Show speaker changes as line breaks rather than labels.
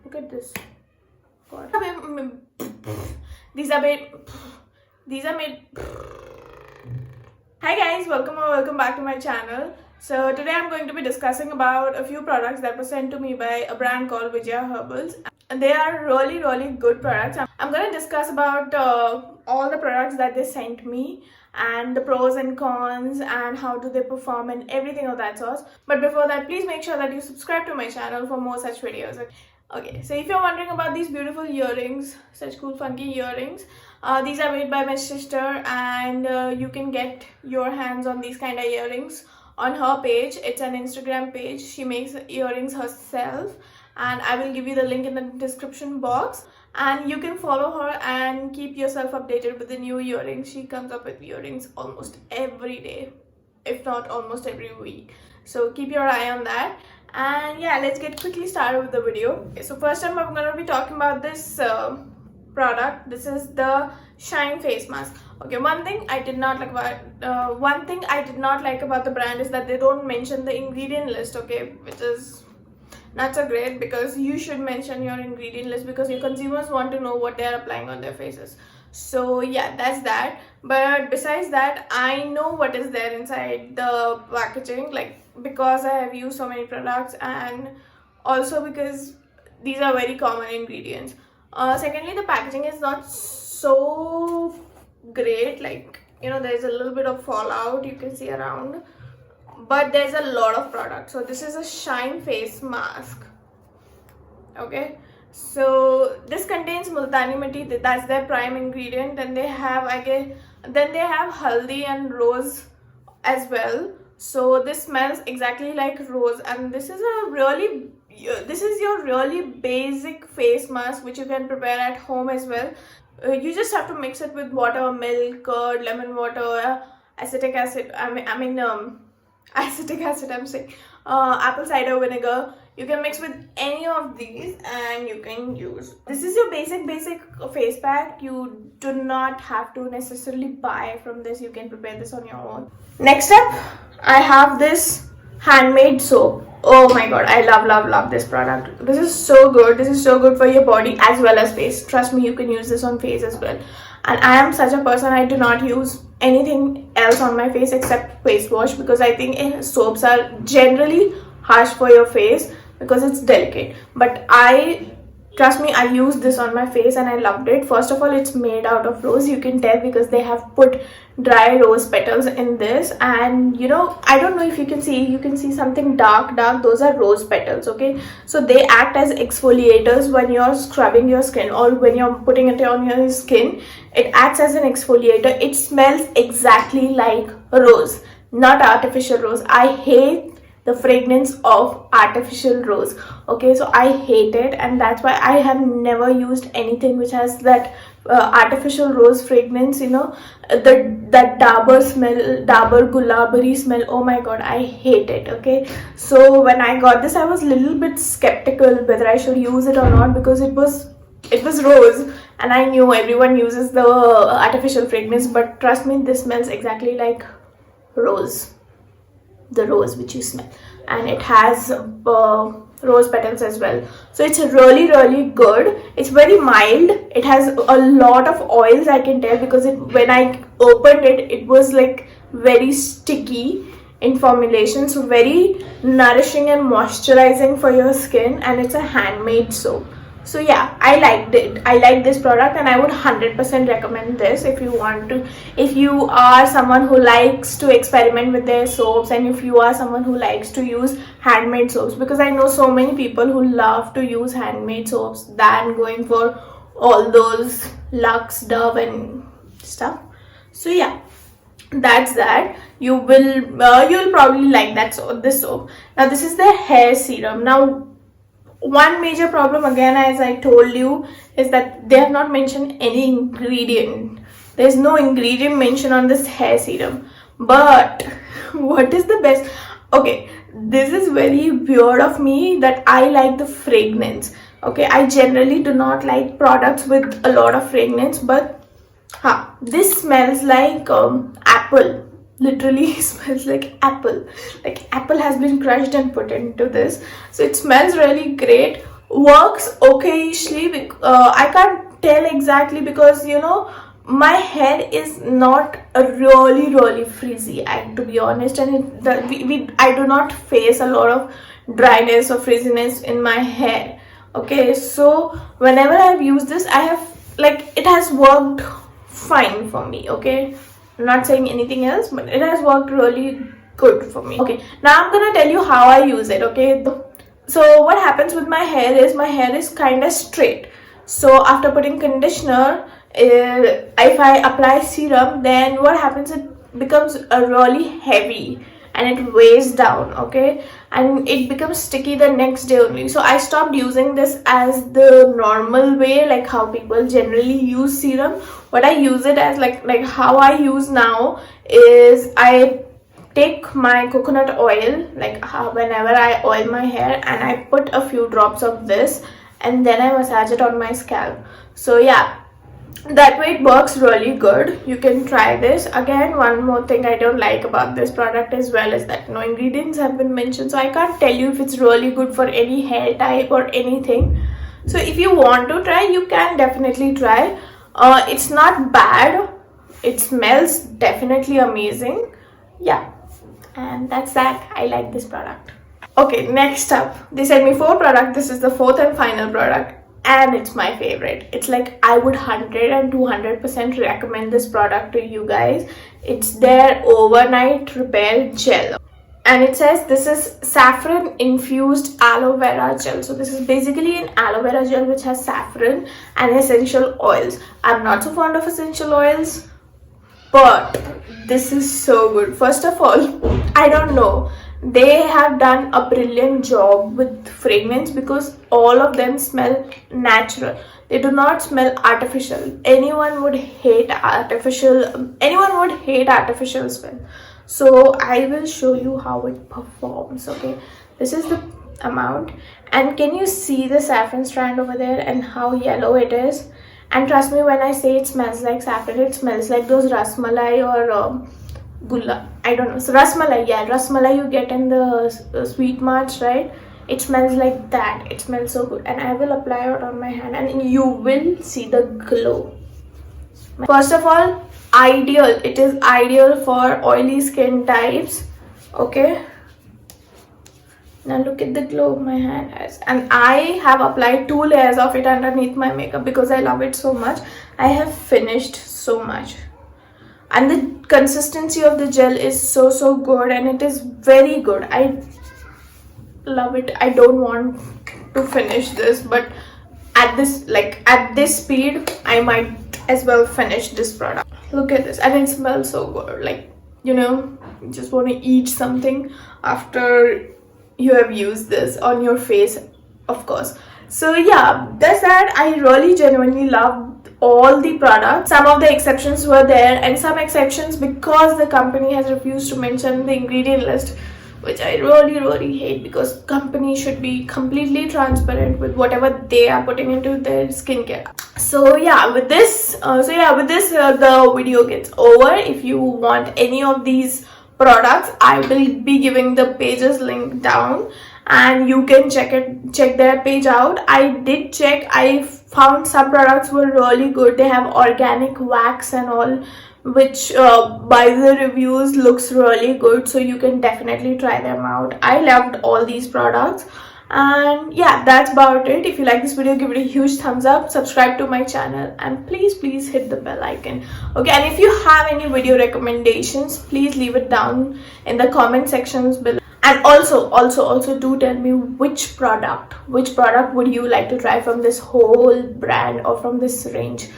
Look at this. God. These are made. Hi guys, welcome back to my channel. So today I'm going to be discussing about a few products that were sent to me by a brand called Vijaya Herbals. And they are really good products. I'm going to discuss about all the products that they sent me and the pros and cons and how do they perform and everything of that sort. But before that, please make sure that you subscribe to my channel for more such videos. Okay, so if you're wondering about these beautiful earrings, such cool funky earrings, these are made by my sister, and you can get your hands on these kind of earrings on her page. It's an Instagram page. She makes earrings herself, and I will give you the link in the description box, and you can follow her and keep yourself updated with the new earrings. She comes up with earrings almost every day, if not almost every week, so keep your eye on that. And yeah, let's get quickly started with the video. Okay, so first time I'm going to be talking about this product. This is the Shine face mask. Okay, one thing I did not like about the brand is that they don't mention the ingredient list, okay, which is not so great, because you should mention your ingredient list because your consumers want to know what they are applying on their faces. So yeah, that's that. But besides that, I know what is there inside the packaging, like, because I have used so many products, and also because these are very common ingredients. Secondly, the packaging is not so great, like, you know, there's a little bit of fallout you can see around, but there's a lot of product. So this is a Shine face mask. Okay, so this contains multani mitti, that's their prime ingredient. Then they have, haldi and rose as well. So this smells exactly like rose, and this is your really basic face mask which you can prepare at home as well. You just have to mix it with water, milk, curd, lemon water, acetic acid. Acetic acid, I'm saying, apple cider vinegar. You can mix with any of these and you can use. This is your basic face pack. You do not have to necessarily buy from this. You can prepare this on your own. Next up, I have this handmade soap. Oh my god, I love this product. This is so good. This is so good for your body as well as face. Trust me, you can use this on face as well. And I am such a person, I do not use anything else on my face except face wash, because I think soaps are generally harsh for your face because it's delicate. But trust me, I used this on my face and I loved it. First of all, it's made out of rose. You can tell because they have put dry rose petals in this, and you know, I don't know if you can see something dark. Those are rose petals, okay? So they act as exfoliators when you're scrubbing your skin or when you're putting it on your skin. It acts as an exfoliator. It smells exactly like rose, not artificial rose. I hate the fragrance of artificial rose, okay? So I hate it, and that's why I have never used anything which has that artificial rose fragrance, you know, that dabur smell, dabur gulabari smell. Oh my god, I hate it, okay? So when I got this, I was a little bit skeptical whether I should use it or not, because it was rose, and I knew everyone uses the artificial fragrance, but trust me, this smells exactly like rose, the rose which you smell, and it has rose petals as well. So it's really good. It's very mild. It has a lot of oils, I can tell, because when I opened it, it was like very sticky in formulation, so very nourishing and moisturizing for your skin, and it's a handmade soap. So yeah, I liked it. I like this product, and I would 100% recommend this if you want to. If you are someone who likes to experiment with their soaps, and if you are someone who likes to use handmade soaps, because I know so many people who love to use handmade soaps than going for all those Lux, Dove and stuff. So yeah, that's that. You'll probably like this soap. Now this is the hair serum. Now, one major problem, again, as I told you, is that they have not mentioned any ingredient. There's no ingredient mentioned on this hair serum. But what is the best? Okay, this is very weird of me that I like the fragrance. Okay, I generally do not like products with a lot of fragrance, but this smells like apple. Literally smells like apple. Like apple has been crushed and put into this. So it smells really great. works okayishly. I can't tell exactly because my hair is not a really frizzy, to be honest, and I do not face a lot of dryness or frizziness in my hair. Okay, so whenever I've used this, I have, like, it has worked fine for me. Okay, I'm not saying anything else, but it has worked really good for me. Okay, now I'm gonna tell you how I use it. Okay, so what happens with my hair is kind of straight. So after putting conditioner, if I apply serum, then what happens, it becomes a really heavy and it weighs down. Okay, and it becomes sticky the next day only. So I stopped using this as the normal way, like how people generally use serum. What I use it as, like how I use now, is I take my coconut oil, like whenever I oil my hair, and I put a few drops of this, and then I massage it on my scalp. So yeah, that way it works really good. You can try this. Again, one more thing I don't like about this product as well is that no ingredients have been mentioned, so I can't tell you if it's really good for any hair type or anything. So if you want to try, you can definitely try. It's not bad. It smells definitely amazing. Yeah, and that's that. I like this product. Okay, next up, they sent me 4 products. This is the 4th and final product, and it's my favorite. It's like I would 100 and 200% recommend this product to you guys. It's their overnight repair gel, and it says this is saffron infused aloe vera gel. So this is basically an aloe vera gel which has saffron and essential oils. I'm not so fond of essential oils, but this is so good. First of all, I don't know, they have done a brilliant job with fragrance because all of them smell natural. They do not smell artificial. Anyone would hate artificial smell. So I will show you how it performs. Okay, this is the amount, and can you see the saffron strand over there and how yellow it is? And trust me when I say it smells like saffron, it smells like those rasmalai or gulla, I don't know, so rasmalai, yeah, rasmalai you get in the sweet marts, right? It smells like that. It smells so good, and I will apply it on my hand and you will see the glow. First of all, it is ideal for oily skin types. Okay, now look at the glow my hand has, and I have applied 2 layers of it underneath my makeup because I love it so much. I have finished so much, and the consistency of the gel is so good, and it is very good. I love it. I don't want to finish this, but at this speed I might as well finish this product. Look at this, and it smells so good. Like, you just want to eat something after you have used this on your face, of course. So yeah, that's that. I really genuinely loved all the products. Some of the exceptions were there, and some exceptions because the company has refused to mention the ingredient list, which I really hate, because companies should be completely transparent with whatever they are putting into their skincare. So yeah, with this the video gets over. If you want any of these products, I will be giving the pages link down, and you can check their page out. I did check. I found some products were really good. They have organic wax and all, which by the reviews looks really good, so you can definitely try them out. I loved all these products, and yeah, that's about it. If you like this video, give it a huge thumbs up, subscribe to my channel, and please hit the bell icon. Okay, and if you have any video recommendations, please leave it down in the comment sections below. And also do tell me which product would you like to try from this whole brand or from this range.